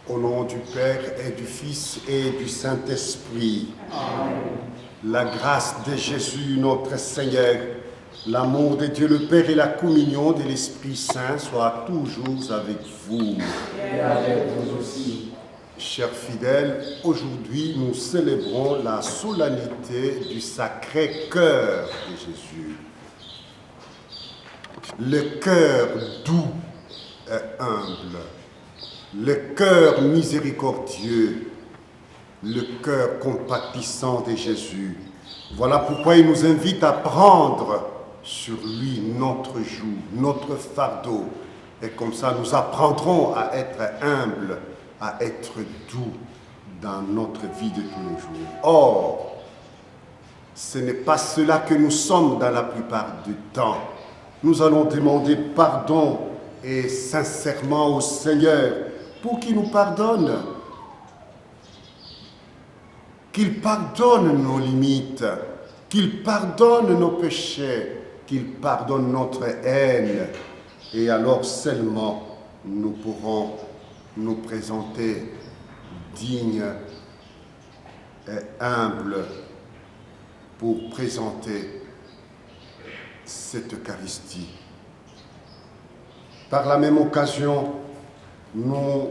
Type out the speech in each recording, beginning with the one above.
Au nom du Père et du Fils et du Saint-Esprit. Amen. La grâce de Jésus notre Seigneur, l'amour de Dieu le Père et la communion de l'Esprit Saint soient toujours avec vous. Et avec vous aussi. Chers fidèles, aujourd'hui nous célébrons la solennité du Sacré-Cœur de Jésus. Le cœur doux et humble, le cœur miséricordieux, le cœur compatissant de Jésus. Voilà pourquoi il nous invite à prendre sur lui notre joug, notre fardeau. Et comme ça, nous apprendrons à être humbles, à être doux dans notre vie de tous les jours. Or, ce n'est pas cela que nous sommes dans la plupart du temps. Nous allons demander pardon et sincèrement au Seigneur pour qu'il nous pardonne. Qu'il pardonne nos limites, qu'il pardonne nos péchés, qu'il pardonne notre haine. Et alors seulement nous pourrons nous présenter dignes et humbles pour présenter cette Eucharistie. Par la même occasion, nous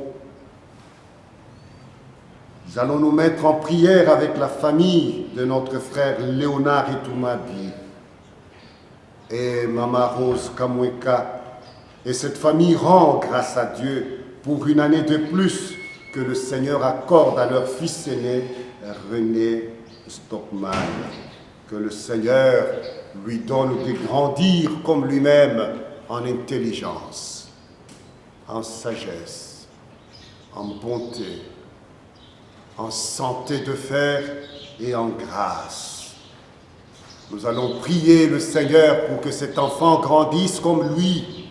allons nous mettre en prière avec la famille de notre frère Léonard Itumadi et Mama Rose Kamweka. Et cette famille rend grâce à Dieu pour une année de plus que le Seigneur accorde à leur fils aîné, René Stockman. Que le Seigneur lui donne de grandir comme lui-même en intelligence, en sagesse, en bonté, en santé de fer et en grâce. Nous allons prier le Seigneur pour que cet enfant grandisse comme lui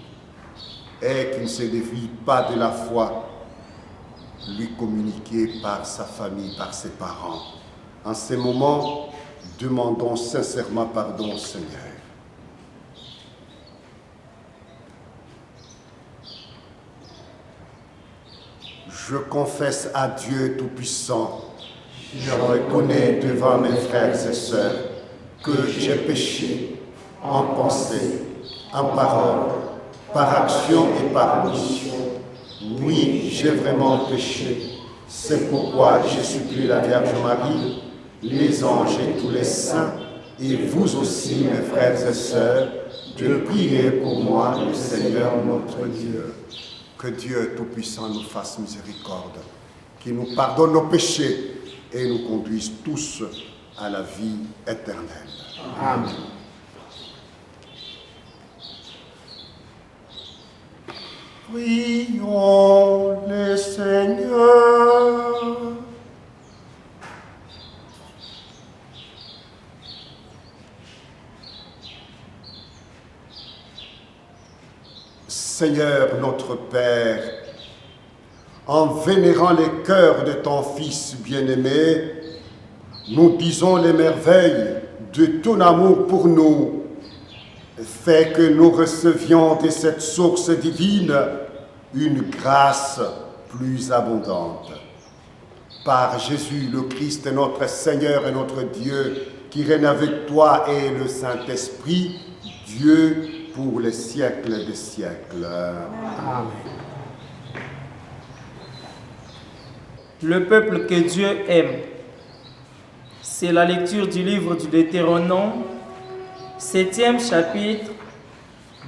et qu'il ne se dévie pas de la foi, lui communiquée par sa famille, par ses parents. En ces moments, demandons sincèrement pardon au Seigneur. Je confesse à Dieu Tout-Puissant, je reconnais devant mes frères et sœurs que j'ai péché en pensée, en parole, par action et par omission. Oui, j'ai vraiment péché. C'est pourquoi je supplie la Vierge Marie, les anges et tous les saints, et vous aussi, mes frères et sœurs, de prier pour moi, le Seigneur notre Dieu. Que Dieu Tout-Puissant nous fasse miséricorde, qu'il nous pardonne nos péchés et nous conduise tous à la vie éternelle. Amen. Prions le Seigneur. Seigneur notre Père, en vénérant les cœurs de ton Fils bien-aimé, nous disons les merveilles de ton amour pour nous. Fais que nous recevions de cette source divine une grâce plus abondante. Par Jésus le Christ, notre Seigneur et notre Dieu, qui règne avec toi et le Saint-Esprit, Dieu pour les siècles des siècles. Amen. Le peuple que Dieu aime. C'est la lecture du livre du Deutéronome, 7e chapitre,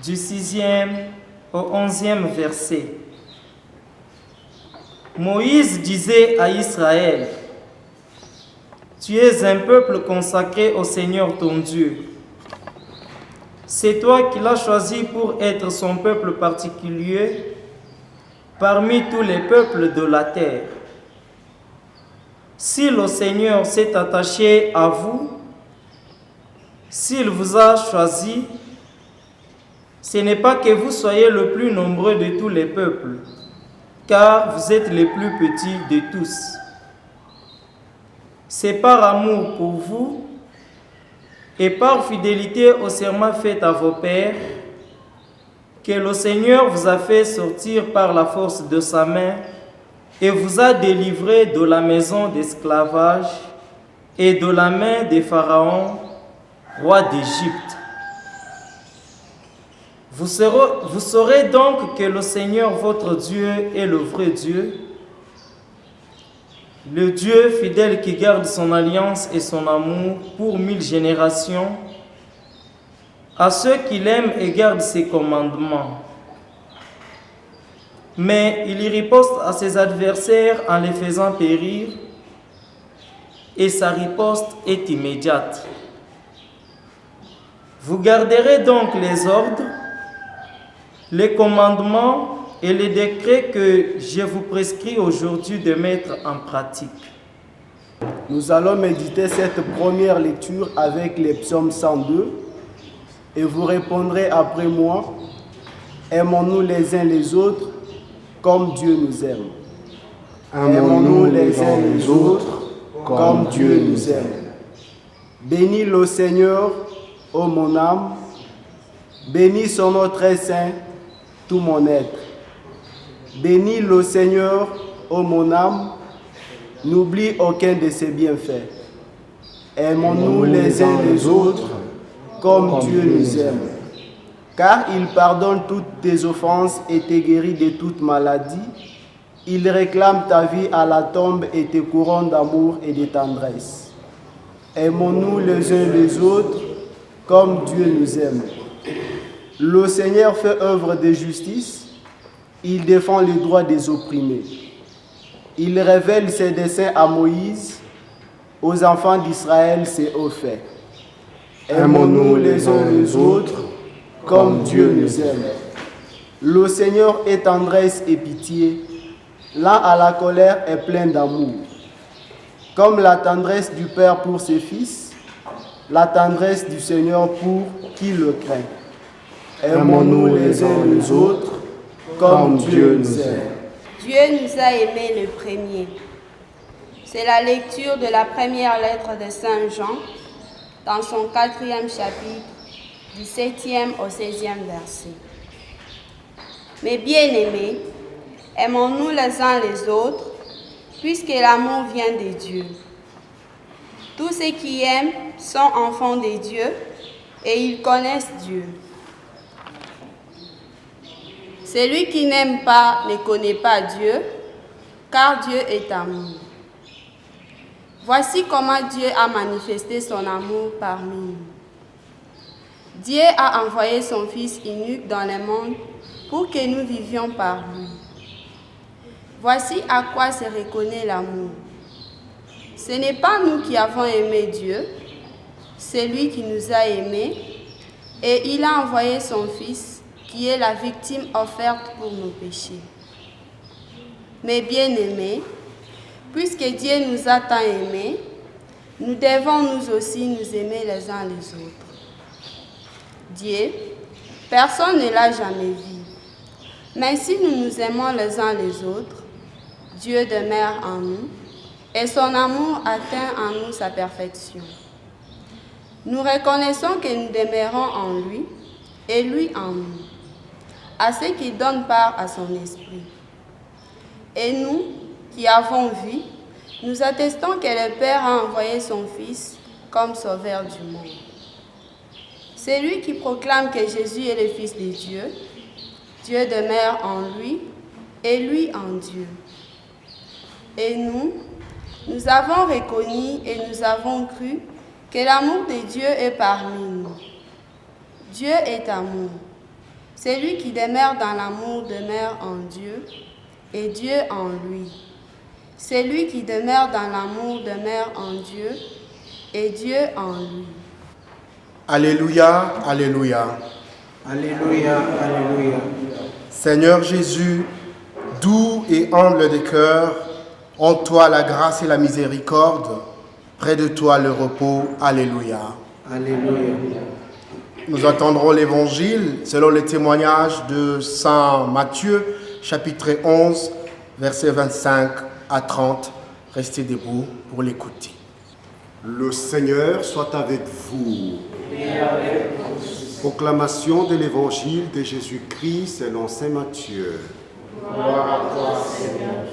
du 6e au 11e verset. Moïse disait à Israël, « Tu es un peuple consacré au Seigneur ton Dieu. C'est toi qui l'as choisi pour être son peuple particulier parmi tous les peuples de la terre. Si le Seigneur s'est attaché à vous, s'il vous a choisi, ce n'est pas que vous soyez le plus nombreux de tous les peuples, car vous êtes les plus petits de tous. C'est par amour pour vous et par fidélité au serment fait à vos pères que le Seigneur vous a fait sortir par la force de sa main et vous a délivré de la maison d'esclavage et de la main de Pharaon, roi d'Égypte. Vous saurez donc que le Seigneur votre Dieu est le vrai Dieu, le Dieu fidèle qui garde son alliance et son amour pour 1000 générations, à ceux qui l'aiment et gardent ses commandements. Mais il y riposte à ses adversaires en les faisant périr, et sa riposte est immédiate. Vous garderez donc les ordres, les commandements et les décrets que je vous prescris aujourd'hui de mettre en pratique. Nous allons méditer cette première lecture avec les psaumes 102 et vous répondrez après moi, aimons-nous les uns les autres comme Dieu nous aime. Aimons-nous les uns les autres comme Dieu nous aime. Bénis le Seigneur, ô mon âme, bénis son nom très saint, tout mon être. Bénis le Seigneur, ô mon âme, n'oublie aucun de ses bienfaits. Aimons-nous les uns les autres comme Dieu nous aime. Car il pardonne toutes tes offenses et te guérit de toute maladie. Il réclame ta vie à la tombe et te couronne d'amour et de tendresse. Aimons-nous les uns les autres comme Dieu nous aime. Le Seigneur fait œuvre de justice. Il défend les droits des opprimés. Il révèle ses desseins à Moïse, aux enfants d'Israël ses hauts faits. Aimons-nous les uns les autres comme Dieu nous aime. Le Seigneur est tendresse et pitié, lent à la colère et plein d'amour. Comme la tendresse du Père pour ses fils, la tendresse du Seigneur pour qui le craint. Aimons-nous les uns les autres comme Dieu nous aime. Dieu nous a aimés le premier. C'est la lecture de la première lettre de Saint Jean dans son 4e chapitre, du 7e au 16e verset. Mes bien-aimés, aimons-nous les uns les autres, puisque l'amour vient de Dieu. Tous ceux qui aiment sont enfants de Dieu et ils connaissent Dieu. Celui qui n'aime pas ne connaît pas Dieu, car Dieu est amour. Voici comment Dieu a manifesté son amour parmi nous. Dieu a envoyé son Fils unique dans le monde pour que nous vivions par lui. Voici à quoi se reconnaît l'amour. Ce n'est pas nous qui avons aimé Dieu, c'est lui qui nous a aimés et il a envoyé son Fils qui est la victime offerte pour nos péchés. Mes bien-aimés, puisque Dieu nous a tant aimés, nous devons nous aussi nous aimer les uns les autres. Dieu, personne ne l'a jamais vu. Mais si nous nous aimons les uns les autres, Dieu demeure en nous et son amour atteint en nous sa perfection. Nous reconnaissons que nous demeurons en lui et lui en nous, à ceux qui donnent part à son esprit. Et nous, qui avons vu, nous attestons que le Père a envoyé son Fils comme sauveur du monde. C'est lui qui proclame que Jésus est le Fils de Dieu. Dieu demeure en lui et lui en Dieu. Et nous avons reconnu et nous avons cru que l'amour de Dieu est parmi nous. Dieu est amour. Celui qui demeure dans l'amour demeure en Dieu et Dieu en lui. Celui qui demeure dans l'amour demeure en Dieu et Dieu en lui. Alléluia, alléluia. Alléluia, alléluia. Seigneur Jésus, doux et humble de cœur, en toi la grâce et la miséricorde, près de toi le repos. Alléluia. Alléluia. Nous entendrons l'évangile selon le témoignage de Saint Matthieu, chapitre 11, versets 25 à 30. Restez debout pour l'écouter. Le Seigneur soit avec vous. Proclamation de l'évangile de Jésus-Christ selon saint Matthieu. Gloire à toi, Seigneur.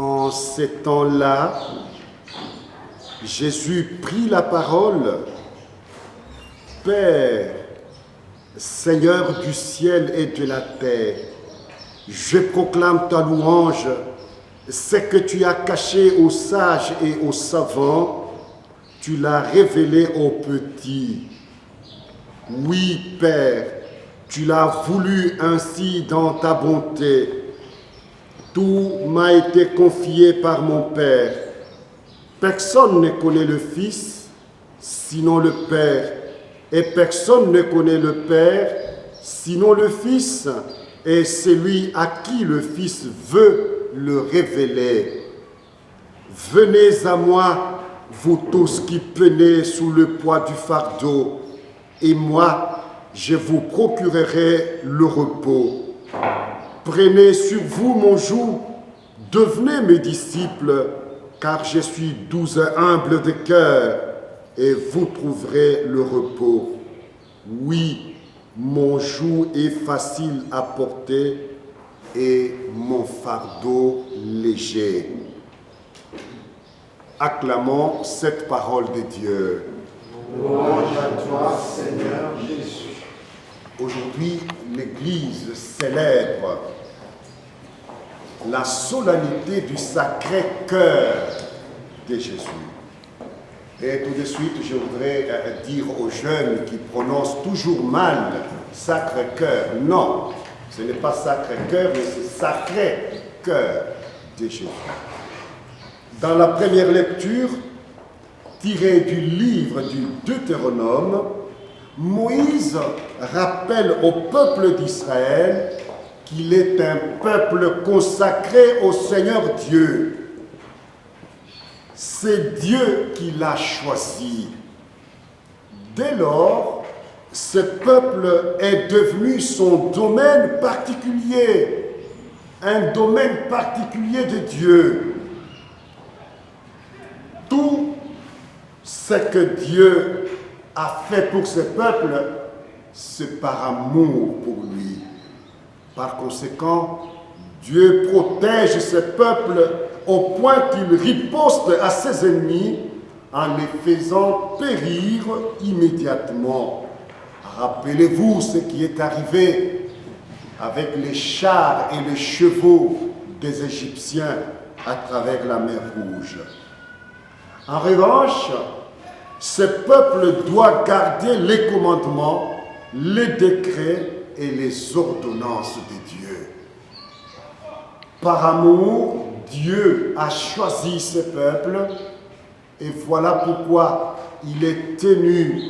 En ces temps-là, Jésus prit la parole. Père, Seigneur du ciel et de la terre, je proclame ta louange, ce que tu as caché aux sages et aux savants, tu l'as révélé aux petits. Oui, Père, tu l'as voulu ainsi dans ta bonté. Tout m'a été confié par mon Père. Personne ne connaît le Fils, sinon le Père. Et personne ne connaît le Père, sinon le Fils, et celui à qui le Fils veut le révéler. Venez à moi, vous tous qui peinez sous le poids du fardeau, et moi, je vous procurerai le repos. Prenez sur vous mon joug, devenez mes disciples, car je suis doux et humble de cœur, et vous trouverez le repos. Oui, mon joug est facile à porter et mon fardeau léger. Acclamons cette parole de Dieu. Louange à toi, Seigneur Jésus. Aujourd'hui, l'Église célèbre la solennité du Sacré-Cœur de Jésus. Et tout de suite, je voudrais dire aux jeunes qui prononcent toujours mal Sacré-Cœur. Non, ce n'est pas Sacré-Cœur, mais c'est Sacré-Cœur de Jésus. Dans la première lecture, tirée du livre du Deutéronome, Moïse rappelle au peuple d'Israël qu'il est un peuple consacré au Seigneur Dieu. C'est Dieu qui l'a choisi. Dès lors, ce peuple est devenu son domaine particulier, un domaine particulier de Dieu. Tout ce que Dieu a fait pour ce peuple, c'est par amour pour lui. Par conséquent, Dieu protège ce peuple au point qu'il riposte à ses ennemis en les faisant périr immédiatement. Rappelez-vous ce qui est arrivé avec les chars et les chevaux des Égyptiens à travers la mer Rouge. En revanche, ce peuple doit garder les commandements, les décrets et les ordonnances de Dieu. Par amour, Dieu a choisi ce peuple et voilà pourquoi il est tenu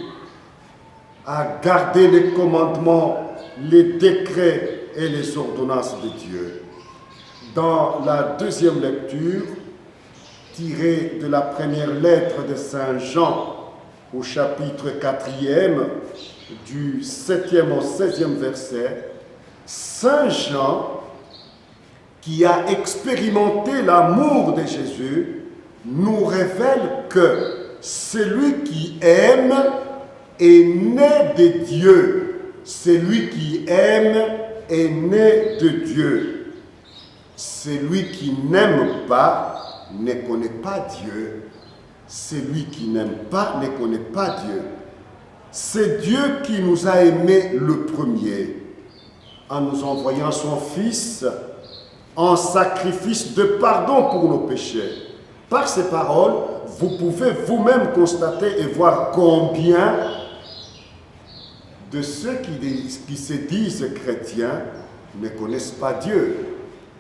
à garder les commandements, les décrets et les ordonnances de Dieu. Dans la deuxième lecture, tirée de la première lettre de Saint Jean au chapitre 4e, du 7e au 16e verset, Saint Jean, qui a expérimenté l'amour de Jésus, nous révèle que celui qui aime est né de Dieu. Celui qui aime est né de Dieu. Celui qui n'aime pas ne connaît pas Dieu. Celui qui n'aime pas ne connaît pas Dieu. C'est Dieu qui nous a aimés le premier, en nous envoyant son Fils en sacrifice de pardon pour nos péchés. Par ces paroles, vous pouvez vous-même constater et voir combien de ceux qui se disent chrétiens ne connaissent pas Dieu.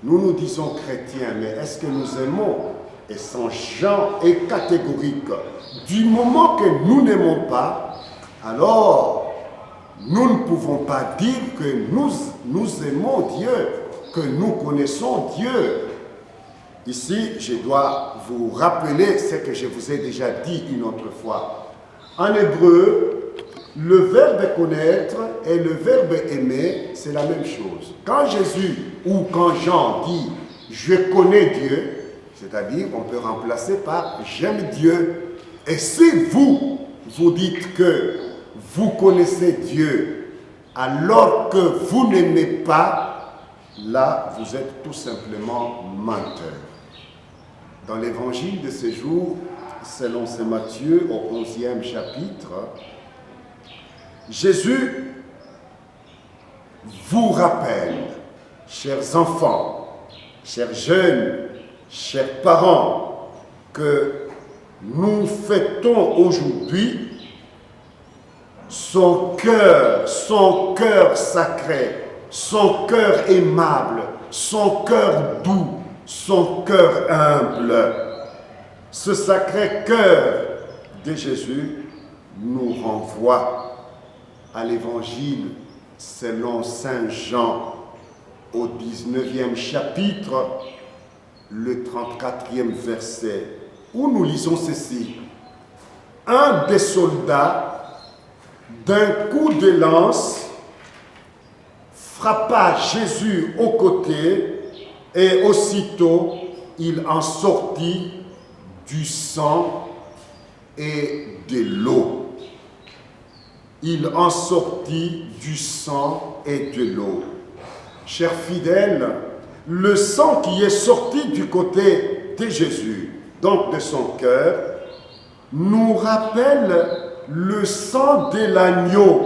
Nous nous disons chrétiens, mais est-ce que nous aimons? Et Saint Jean est catégorique. Du moment que nous n'aimons pas, alors nous ne pouvons pas dire que nous aimons Dieu, que nous connaissons Dieu. Ici, je dois vous rappeler ce que je vous ai déjà dit une autre fois. En hébreu, le verbe connaître et le verbe aimer, c'est la même chose. Quand Jésus ou quand Jean dit « je connais Dieu », c'est-à-dire on peut remplacer par « j'aime Dieu ». Et si vous dites que vous connaissez Dieu alors que vous n'aimez pas, là, vous êtes tout simplement menteur. Dans l'évangile de ce jour, selon saint Matthieu, au 11e chapitre, Jésus vous rappelle, chers enfants, chers jeunes, chers parents, que nous fêtons aujourd'hui son cœur sacré, son cœur aimable, son cœur doux, son cœur humble. Ce sacré cœur de Jésus nous renvoie à l'évangile selon saint Jean au 19e chapitre, le 34e verset, où nous lisons ceci. Un des soldats, d'un coup de lance, frappa Jésus au côté et aussitôt il en sortit du sang et de l'eau. Il en sortit du sang et de l'eau. Chers fidèles, le sang qui est sorti du côté de Jésus, donc de son cœur, nous rappelle le sang de l'agneau,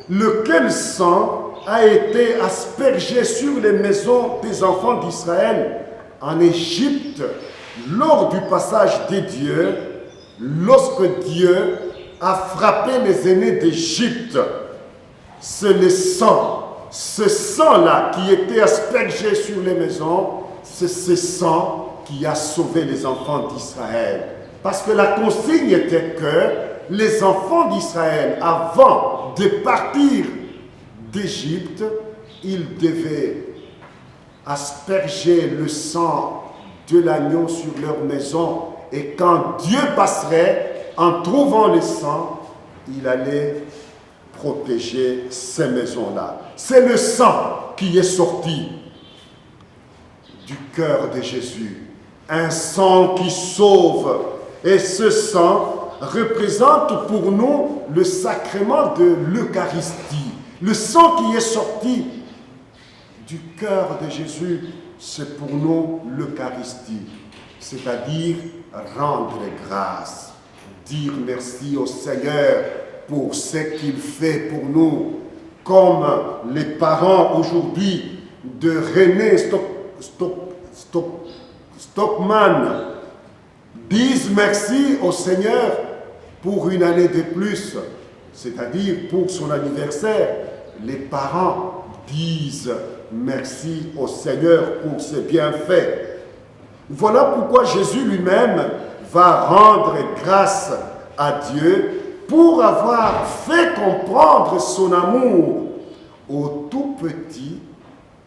lequel sang a été aspergé sur les maisons des enfants d'Israël en Égypte lors du passage des dieux, lorsque Dieu a frappé les aînés d'Égypte. C'est le sang, ce sang-là qui était aspergé sur les maisons, c'est ce sang qui a sauvé les enfants d'Israël. Parce que la consigne était que les enfants d'Israël, avant de partir d'Égypte, ils devaient asperger le sang de l'agneau sur leur maison. Et quand Dieu passerait, en trouvant le sang, il allait protéger ces maisons-là. C'est le sang qui est sorti du cœur de Jésus. Un sang qui sauve. Et ce sang représente pour nous le sacrement de l'Eucharistie. Le sang qui est sorti du cœur de Jésus, c'est pour nous l'Eucharistie. C'est-à-dire rendre grâce, dire merci au Seigneur pour ce qu'il fait pour nous. Comme les parents aujourd'hui de René Stockman disent merci au Seigneur pour une année de plus, c'est-à-dire pour son anniversaire. Les parents disent merci au Seigneur pour ses bienfaits. Voilà pourquoi Jésus lui-même va rendre grâce à Dieu pour avoir fait comprendre son amour aux tout petits,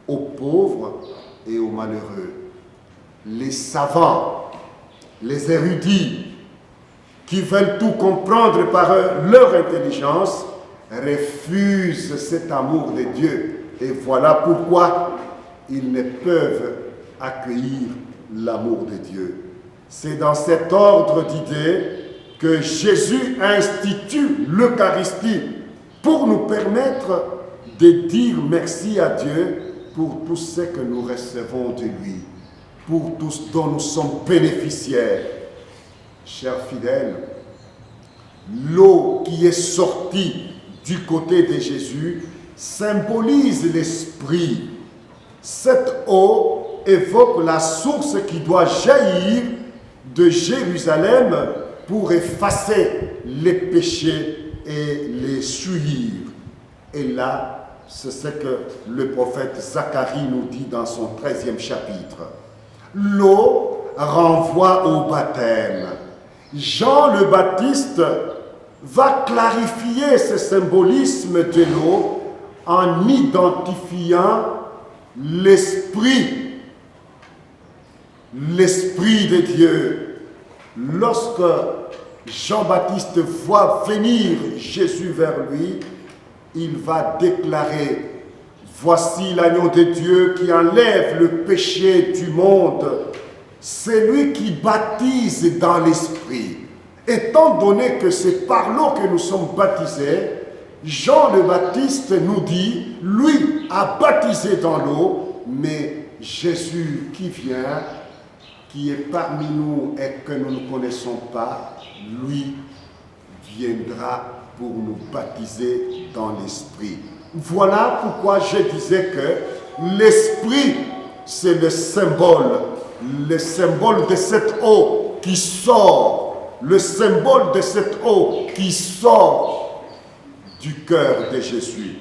aux pauvres et aux malheureux. Les savants, les érudits, qui veulent tout comprendre par leur intelligence, refusent cet amour de Dieu. Et voilà pourquoi ils ne peuvent accueillir l'amour de Dieu. C'est dans cet ordre d'idées que Jésus institue l'Eucharistie pour nous permettre de dire merci à Dieu pour tout ce que nous recevons de lui, pour tout ce dont nous sommes bénéficiaires. Chers fidèles, l'eau qui est sortie du côté de Jésus symbolise l'Esprit. Cette eau évoque la source qui doit jaillir de Jérusalem pour effacer les péchés et les souillir. Et là, c'est ce que le prophète Zacharie nous dit dans son 13e chapitre. L'eau renvoie au baptême. Jean le Baptiste va clarifier ce symbolisme de l'eau en identifiant l'Esprit de Dieu. Lorsque Jean-Baptiste voit venir Jésus vers lui, il va déclarer « Voici l'agneau de Dieu qui enlève le péché du monde. C'est lui qui baptise dans l'Esprit. » Étant donné que c'est par l'eau que nous sommes baptisés, Jean le Baptiste nous dit, lui a baptisé dans l'eau, mais Jésus qui vient qui est parmi nous et que nous ne connaissons pas, lui viendra pour nous baptiser dans l'Esprit. Voilà pourquoi je disais que l'Esprit, c'est le symbole de cette eau qui sort, le symbole de cette eau qui sort du cœur de Jésus.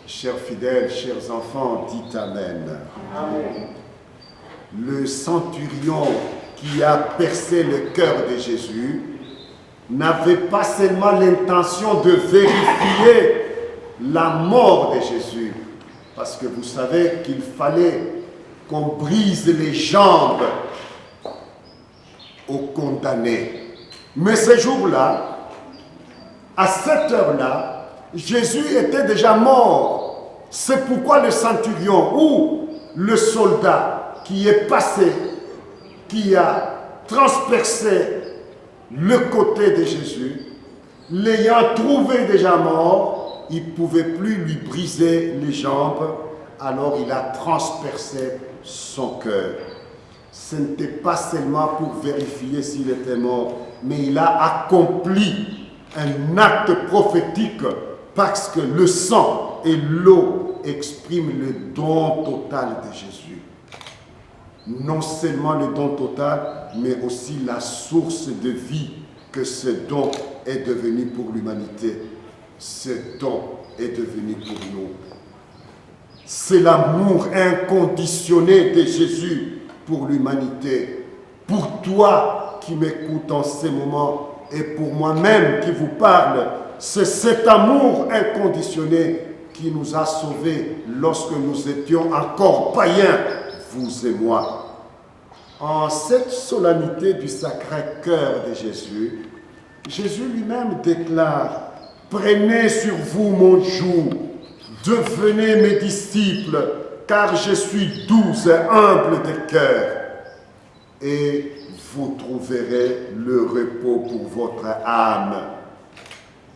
Chers fidèles, chers enfants, dites Amen. Amen. Le centurion qui a percé le cœur de Jésus n'avait pas seulement l'intention de vérifier la mort de Jésus, parce que vous savez qu'il fallait qu'on brise les jambes aux condamnés. Mais ce jour-là, à cette heure-là, Jésus était déjà mort. C'est pourquoi le centurion ou le soldat qui est passé, qui a transpercé le côté de Jésus, l'ayant trouvé déjà mort, il ne pouvait plus lui briser les jambes, alors il a transpercé son cœur. Ce n'était pas seulement pour vérifier s'il était mort, mais il a accompli un acte prophétique parce que le sang et l'eau expriment le don total de Jésus. Non seulement le don total, mais aussi la source de vie que ce don est devenu pour l'humanité. Ce don est devenu pour nous. C'est l'amour inconditionné de Jésus pour l'humanité. Pour toi qui m'écoutes en ces moments et pour moi-même qui vous parle, c'est cet amour inconditionné qui nous a sauvés lorsque nous étions encore païens, vous et moi. En cette solennité du Sacré-Cœur de Jésus, Jésus lui-même déclare « Prenez sur vous mon joug, devenez mes disciples, car je suis doux et humble de cœur, et vous trouverez le repos pour votre âme. »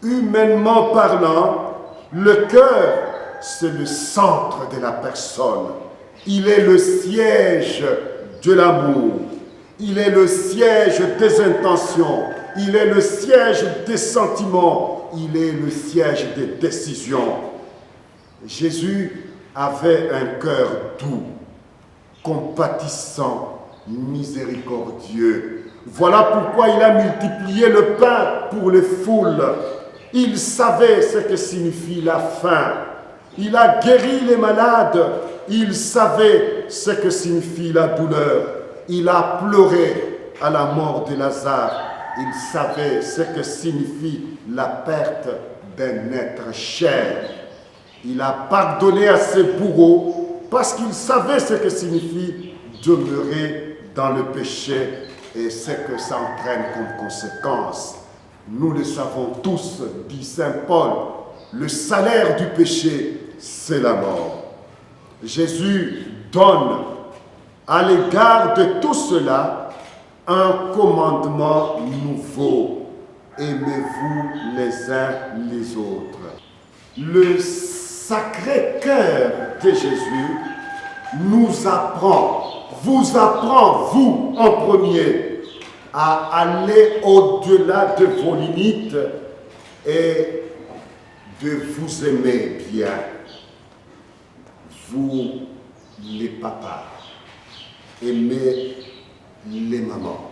Humainement parlant, le cœur, c'est le centre de la personne. Il est le siège de l'amour. Il est le siège des intentions. Il est le siège des sentiments. Il est le siège des décisions. Jésus avait un cœur doux, compatissant, miséricordieux. Voilà pourquoi il a multiplié le pain pour les foules. Il savait ce que signifie la faim. Il a guéri les malades. Il savait ce que signifie la douleur. Il a pleuré à la mort de Lazare. Il savait ce que signifie la perte d'un être cher. Il a pardonné à ses bourreaux parce qu'il savait ce que signifie demeurer dans le péché et ce que ça entraîne comme conséquence. Nous le savons tous, dit saint Paul, le salaire du péché, c'est la mort. Jésus donne à l'égard de tout cela un commandement nouveau. Aimez-vous les uns les autres. Le Sacré-Cœur de Jésus nous apprend, vous apprend, vous en premier, à aller au-delà de vos limites et de vous aimer bien. Vous, les papas, aimez les mamans.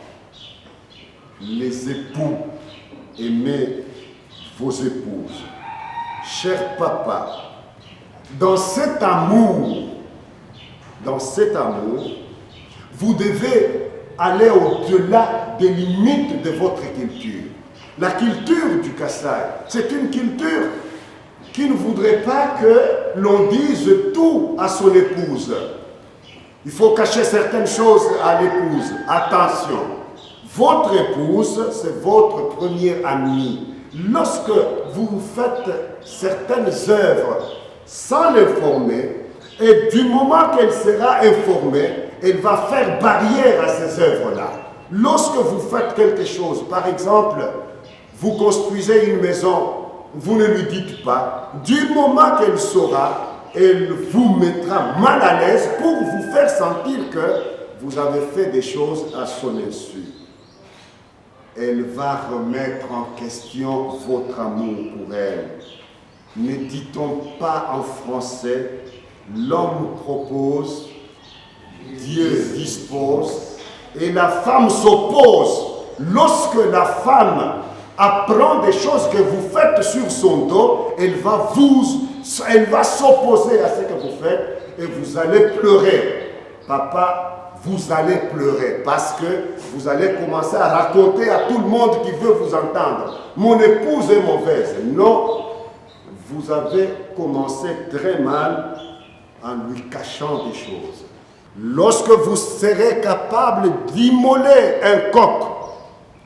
Les époux, aimez vos épouses. Chers papas, dans cet amour, vous devez aller au-delà des limites de votre culture. La culture du Kassai, c'est une culture qui ne voudrait pas que l'on dise tout à son épouse. Il faut cacher certaines choses à l'épouse. Attention, votre épouse, c'est votre première amie. Lorsque vous faites certaines œuvres sans l'informer, et du moment qu'elle sera informée, elle va faire barrière à ces œuvres-là. Lorsque vous faites quelque chose, par exemple, vous construisez une maison, vous ne lui dites pas, du moment qu'elle saura, elle vous mettra mal à l'aise pour vous faire sentir que vous avez fait des choses à son insu. Elle va remettre en question votre amour pour elle. Ne dit-on pas en français, l'homme propose, Dieu dispose, et la femme s'oppose. Lorsque la femme apprend des choses que vous faites sur son dos, elle va s'opposer à ce que vous faites et vous allez pleurer. Papa, vous allez pleurer parce que vous allez commencer à raconter à tout le monde qui veut vous entendre. Mon épouse est mauvaise. Non, vous avez commencé très mal en lui cachant des choses. Lorsque vous serez capable d'immoler un coq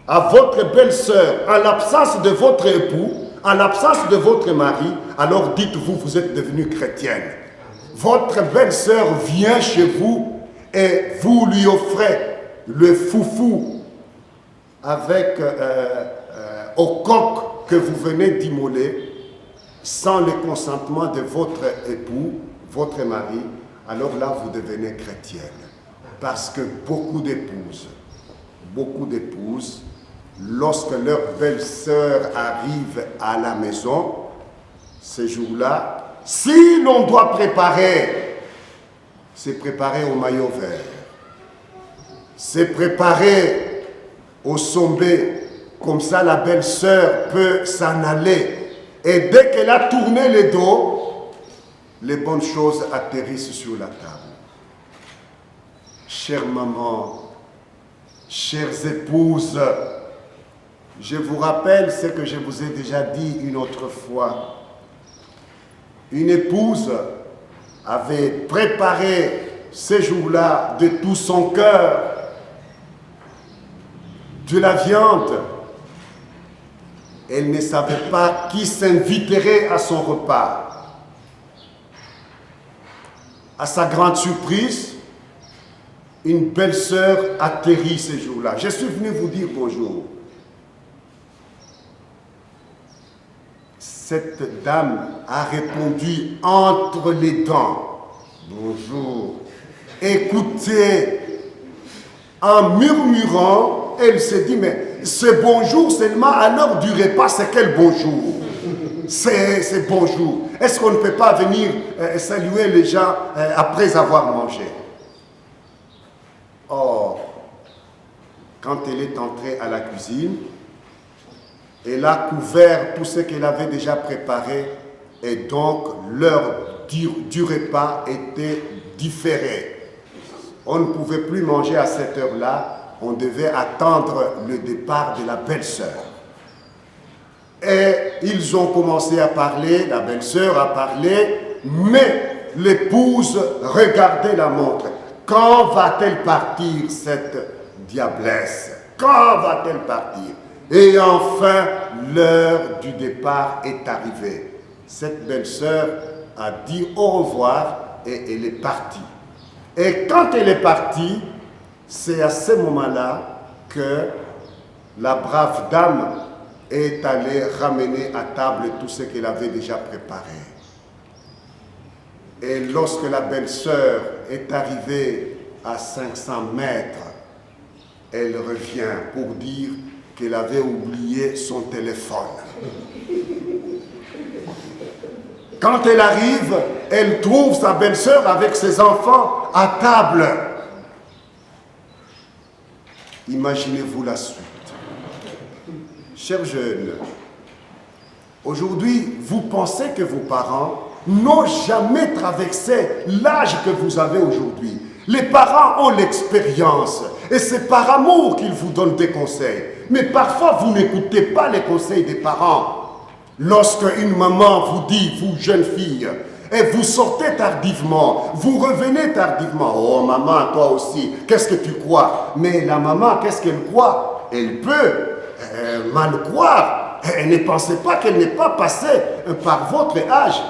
à votre belle-sœur en l'absence de votre époux, en l'absence de votre mari, alors dites-vous, vous êtes devenue chrétienne. Votre belle-sœur vient chez vous et vous lui offrez le foufou avec au coq que vous venez d'immoler sans le consentement de votre époux, votre mari, alors là vous devenez chrétienne. Parce que beaucoup d'épouses, lorsque leur belle-sœur arrive à la maison, ces jours-là, si l'on doit préparer, c'est préparer au maillot vert, c'est préparer au sombé, comme ça la belle-sœur peut s'en aller. Et dès qu'elle a tourné le dos, les bonnes choses atterrissent sur la table. Chère maman, chères épouses, je vous rappelle ce que je vous ai déjà dit une autre fois. Une épouse avait préparé ce jour-là de tout son cœur de la viande. Elle ne savait pas qui s'inviterait à son repas. À sa grande surprise, une belle-sœur atterrit ce jour-là. Je suis venu vous dire bonjour. Cette dame a répondu entre les dents. Bonjour. Écoutez, en murmurant, elle s'est dit, mais ce bonjour seulement à l'heure du repas, c'est quel bonjour? C'est bonjour. Est-ce qu'on ne peut pas venir saluer les gens après avoir mangé? Or, quand elle est entrée à la cuisine, elle a couvert tout ce qu'elle avait déjà préparé et donc l'heure du repas était différée. On ne pouvait plus manger à cette heure-là, on devait attendre le départ de la belle-sœur. Et ils ont commencé à parler, la belle-sœur a parlé, mais l'épouse regardait la montre. Quand va-t-elle partir, cette diablesse? Quand va-t-elle partir? Et enfin, l'heure du départ est arrivée. Cette belle-sœur a dit au revoir et elle est partie. Et quand elle est partie, c'est à ce moment-là que la brave dame est allée ramener à table tout ce qu'elle avait déjà préparé. Et lorsque la belle-sœur est arrivée à 500 mètres, elle revient pour dire qu'elle avait oublié son téléphone. Quand elle arrive, elle trouve sa belle-sœur avec ses enfants à table. Imaginez-vous la suite. Chers jeunes, aujourd'hui, vous pensez que vos parents n'ont jamais traversé l'âge que vous avez aujourd'hui. Les parents ont l'expérience et c'est par amour qu'ils vous donnent des conseils. Mais parfois, vous n'écoutez pas les conseils des parents. Lorsque une maman vous dit, vous jeune fille, et vous sortez tardivement, vous revenez tardivement. Oh maman, toi aussi, qu'est-ce que tu crois? Mais la maman, qu'est-ce qu'elle croit? Elle peut mal croire. Elle ne pensait pas qu'elle n'est pas passée par votre âge.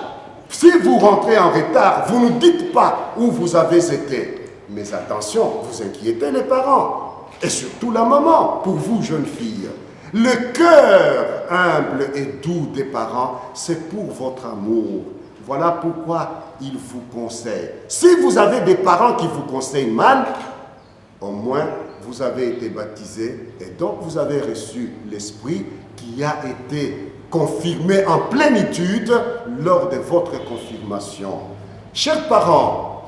Si vous rentrez en retard, vous ne dites pas où vous avez été. Mais attention, vous inquiétez les parents. Et surtout la maman, pour vous, jeune fille. Le cœur humble et doux des parents, c'est pour votre amour. Voilà pourquoi ils vous conseillent. Si vous avez des parents qui vous conseillent mal, Au moins, vous avez été baptisés et donc vous avez reçu l'Esprit qui a été confirmé en plénitude lors de votre confirmation. Chers parents,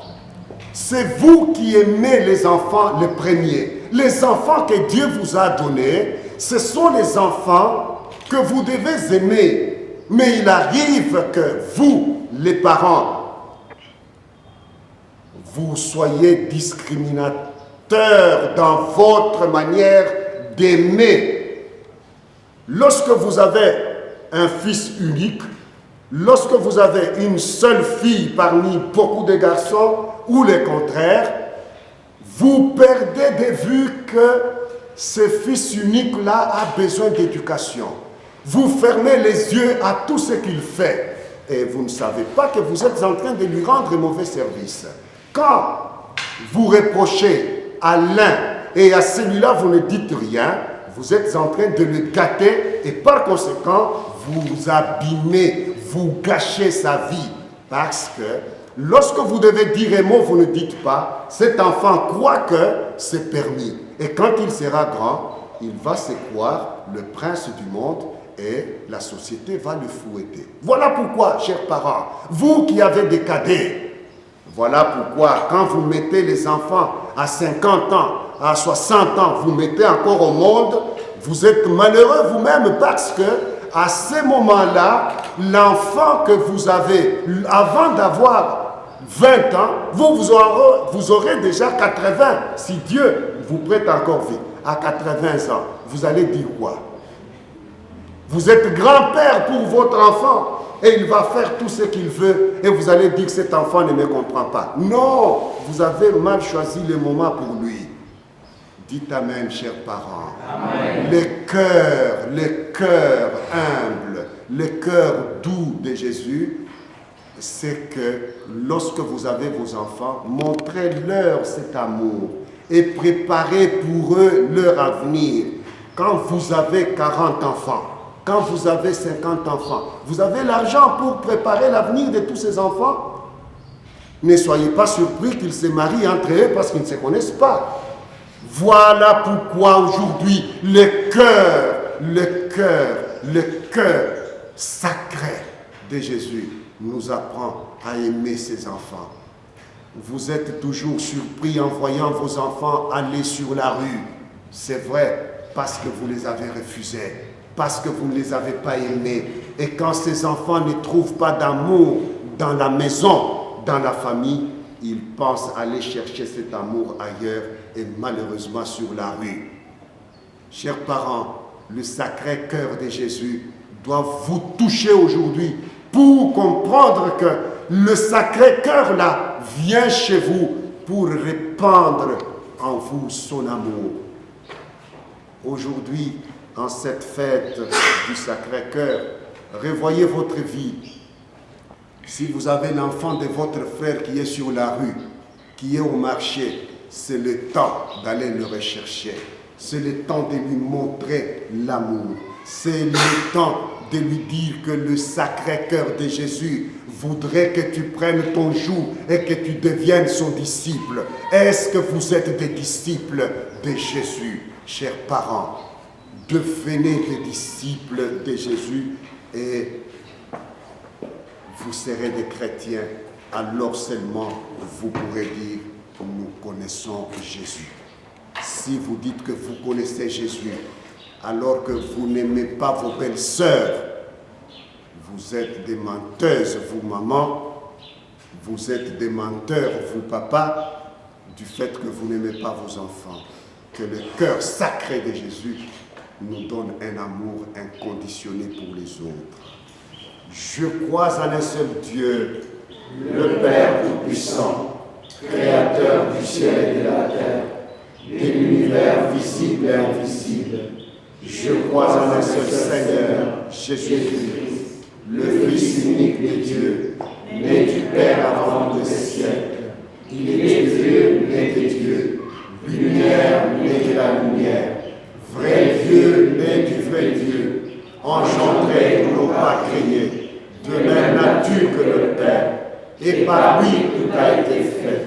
c'est vous qui aimez les enfants les premiers. Les enfants que Dieu vous a donnés, ce sont les enfants que vous devez aimer. Mais il arrive que vous, les parents, vous soyez discriminateurs dans votre manière d'aimer. Lorsque vous avez un fils unique, lorsque vous avez une seule fille parmi beaucoup de garçons, ou le contraire, vous perdez de vue que ce fils unique-là a besoin d'éducation. Vous fermez les yeux à tout ce qu'il fait et vous ne savez pas que vous êtes en train de lui rendre un mauvais service. Quand vous reprochez à l'un et à celui-là vous ne dites rien, vous êtes en train de le gâter et par conséquent vous abîmez, vous gâchez sa vie. Parce que lorsque vous devez dire un mot, vous ne dites pas, cet enfant croit que c'est permis. Et quand il sera grand, il va se croire le prince du monde et la société va le fouetter. Voilà pourquoi, chers parents, vous qui avez des cadets, voilà pourquoi quand vous mettez les enfants à 50 ans, à 60 ans, vous mettez encore au monde, vous êtes malheureux vous-même parce que à ce moment-là, l'enfant que vous avez, avant d'avoir 20 ans, vous aurez déjà 80, si Dieu vous prête encore vie. À 80 ans, vous allez dire quoi? Vous êtes grand-père pour votre enfant et il va faire tout ce qu'il veut et vous allez dire que cet enfant ne me comprend pas. Non, vous avez mal choisi le moment pour lui. Dites Amen, chers parents. Amen. Le cœur humble, le cœur doux de Jésus, c'est que lorsque vous avez vos enfants, montrez-leur cet amour et préparez pour eux leur avenir. Quand vous avez 40 enfants, quand vous avez 50 enfants, vous avez l'argent pour préparer l'avenir de tous ces enfants. Ne soyez pas surpris qu'ils se marient entre eux parce qu'ils ne se connaissent pas. Voilà pourquoi aujourd'hui le cœur sacré de Jésus nous apprend à aimer ses enfants. Vous êtes toujours surpris en voyant vos enfants aller sur la rue. C'est vrai, parce que vous les avez refusés, parce que vous ne les avez pas aimés. Et quand ces enfants ne trouvent pas d'amour dans la maison, dans la famille, ils pensent aller chercher cet amour ailleurs et malheureusement sur la rue. Chers parents, le sacré cœur de Jésus doit vous toucher aujourd'hui pour comprendre que le sacré cœur là vient chez vous pour répandre en vous son amour. Aujourd'hui, en cette fête du Sacré-Cœur, revoyez votre vie. Si vous avez l'enfant de votre frère qui est sur la rue, qui est au marché, c'est le temps d'aller le rechercher. C'est le temps de lui montrer l'amour. C'est le temps de lui dire que le Sacré-Cœur de Jésus voudrait que tu prennes ton joug et que tu deviennes son disciple. Est-ce que vous êtes des disciples de Jésus, chers parents? Devenez des disciples de Jésus et vous serez des chrétiens. Alors seulement vous pourrez dire que nous connaissons Jésus. Si vous dites que vous connaissez Jésus, alors que vous n'aimez pas vos belles sœurs, vous êtes des menteuses, vous maman, vous êtes des menteurs, vous papa, du fait que vous n'aimez pas vos enfants. Que le cœur sacré de Jésus nous donne un amour inconditionné pour les autres. Je crois en un seul Dieu, le Père Tout-Puissant, Créateur du ciel et de la terre, de l'univers visible et invisible. Je crois en un seul Seigneur, Jésus-Christ, le Fils unique de Dieu, né du Père avant tous les siècles. Il est Dieu, né de Dieu, lumière, né de la lumière, vrai Dieu, né du vrai Dieu, engendré, non pas créé, de même nature que le Père, et par lui tout a été fait.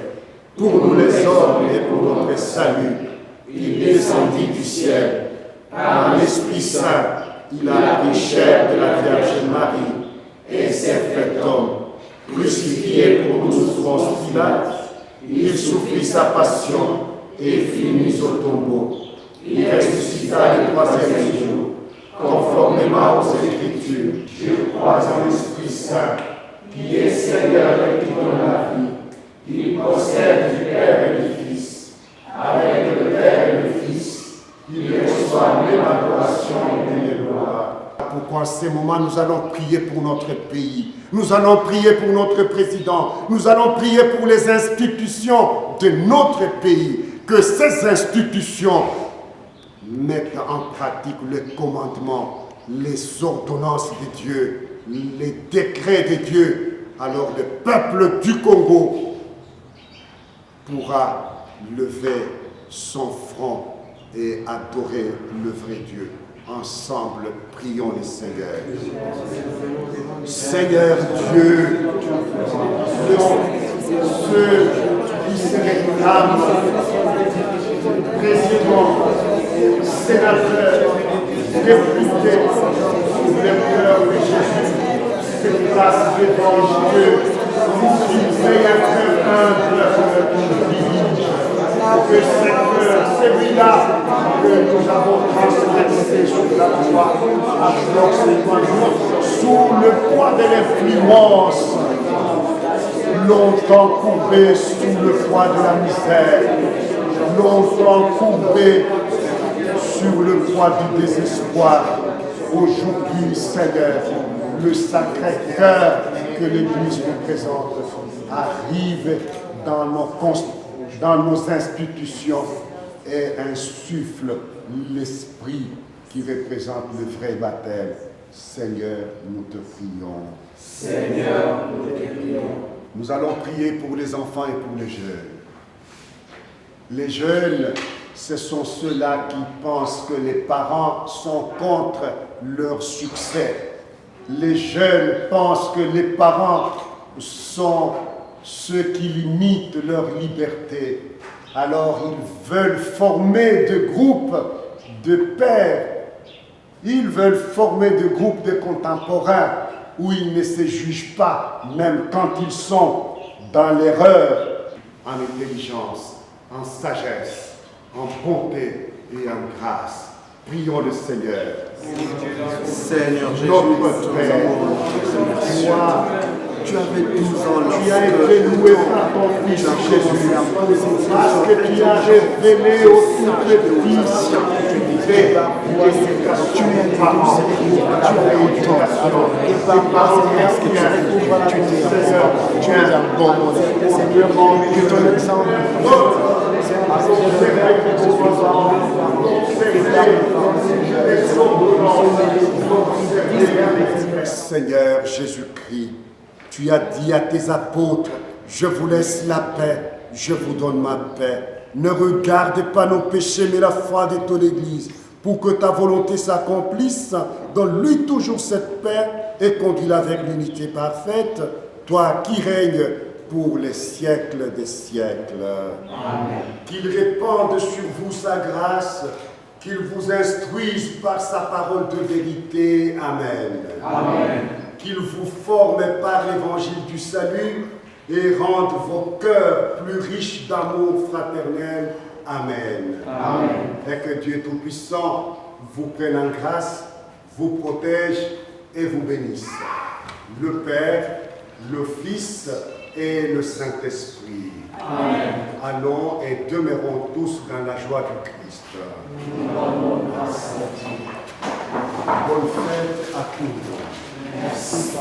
pour nous les hommes et pour notre salut. Il descendit du ciel. Par l'Esprit Saint, il a pris chair de la Vierge Marie et s'est fait homme. Crucifié pour nous sous Ponce Pilate, il souffrit sa passion et fut mis au tombeau. Il ressuscita le troisième jour, conformément aux Écritures. Je crois en l'Esprit Saint, qui est Seigneur et qui donne la vie. Il procède du Père et du Fils. Avec le Père et le Fils, il reçoit même adoration et gloire. Pourquoi en ces moments nous allons prier pour notre pays, nous allons prier pour notre président, nous allons prier pour les institutions de notre pays, que ces institutions mettent en pratique les commandements, les ordonnances de Dieu, les décrets de Dieu. Alors le peuple du Congo pourra lever son front et adorer le vrai Dieu. Ensemble, prions le Seigneur. Seigneur Dieu, ceux qui se réclament, président, sénateur, député, le cœur de Jésus, cette place devant Dieu, qu'ils aient un cœur humble, que ce cœur, celui-là que nous avons transgressé sur la croix, alors c'est sous le poids de l'influence, longtemps courbé sous le poids de la misère, longtemps courbé sur le poids du désespoir. Aujourd'hui, Seigneur, le Sacré-Cœur que l'Église nous présente arrive dans nos institutions et insuffle l'esprit qui représente le vrai baptême. Seigneur, nous te prions. Seigneur, nous te prions. Nous allons prier pour les enfants et pour les jeunes. Les jeunes, ce sont ceux-là qui pensent que les parents sont contre leur succès. Les jeunes pensent que les parents sont ceux qui limitent leur liberté. Alors ils veulent former des groupes de pères. Ils veulent former des groupes de contemporains où ils ne se jugent pas, même quand ils sont dans l'erreur, en intelligence, en sagesse, en bonté et en grâce. Prions le Seigneur. Seigneur Jésus, notre Père, toi, tu avais 12 ans tu as été loué par ton Fils Jésus, parce que tu as révélé au tout petit tes éducations parents, ta éducation, tes parents qui Seigneur, tu es un bon Seigneur, que ton exemple Seigneur Jésus-Christ, tu as dit à tes apôtres, je vous laisse la paix, je vous donne ma paix. Ne regarde pas nos péchés, mais la foi de ton Église, pour que ta volonté s'accomplisse. Donne-lui toujours cette paix et conduis-la avec l'unité parfaite, toi qui règnes pour les siècles des siècles. Amen. Qu'il répande sur vous sa grâce, qu'il vous instruise par sa parole de vérité. Amen. Amen. Qu'il vous forme par l'évangile du salut et rende vos cœurs plus riches d'amour fraternel. Amen. Amen. Et que Dieu Tout-Puissant vous prenne en grâce, vous protège et vous bénisse. Le Père, le Fils et le Saint-Esprit. Amen. Allons et demeurons tous dans la joie du Christ. Bonne fête à tous. Merci.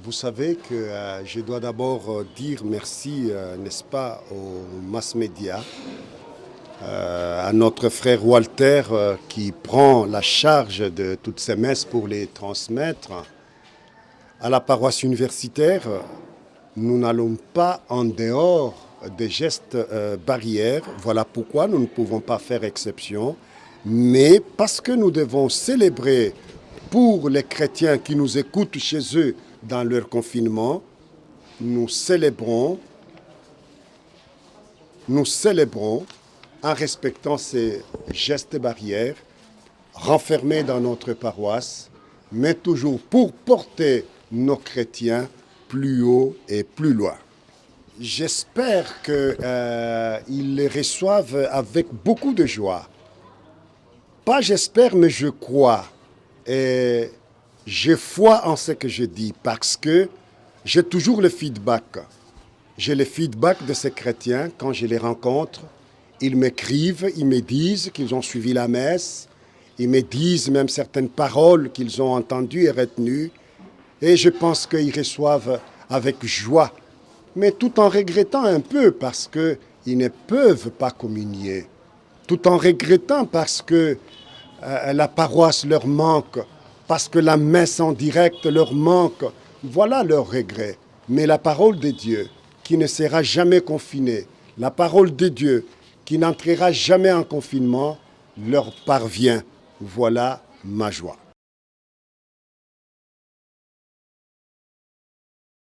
Vous savez que je dois d'abord dire merci, n'est-ce pas, aux mass médias, à notre frère Walter qui prend la charge de toutes ces messes pour les transmettre. À la paroisse universitaire, nous n'allons pas en dehors des gestes barrières. Voilà pourquoi nous ne pouvons pas faire exception. Mais parce que nous devons célébrer pour les chrétiens qui nous écoutent chez eux dans leur confinement, nous célébrons en respectant ces gestes barrières, renfermés dans notre paroisse, mais toujours pour porter nos chrétiens plus haut et plus loin. J'espère qu'ils les reçoivent avec beaucoup de joie. Pas j'espère, mais je crois. Et j'ai foi en ce que je dis parce que j'ai toujours le feedback. J'ai le feedback de ces chrétiens quand je les rencontre. Ils m'écrivent, ils me disent qu'ils ont suivi la messe. Ils me disent même certaines paroles qu'ils ont entendues et retenues. Et je pense qu'ils reçoivent avec joie, mais tout en regrettant un peu parce qu'ils ne peuvent pas communier. Tout en regrettant parce que la paroisse leur manque, parce que la messe en direct leur manque. Voilà leur regret. Mais la parole de Dieu, qui ne sera jamais confinée, la parole de Dieu, qui n'entrera jamais en confinement, leur parvient. Voilà ma joie.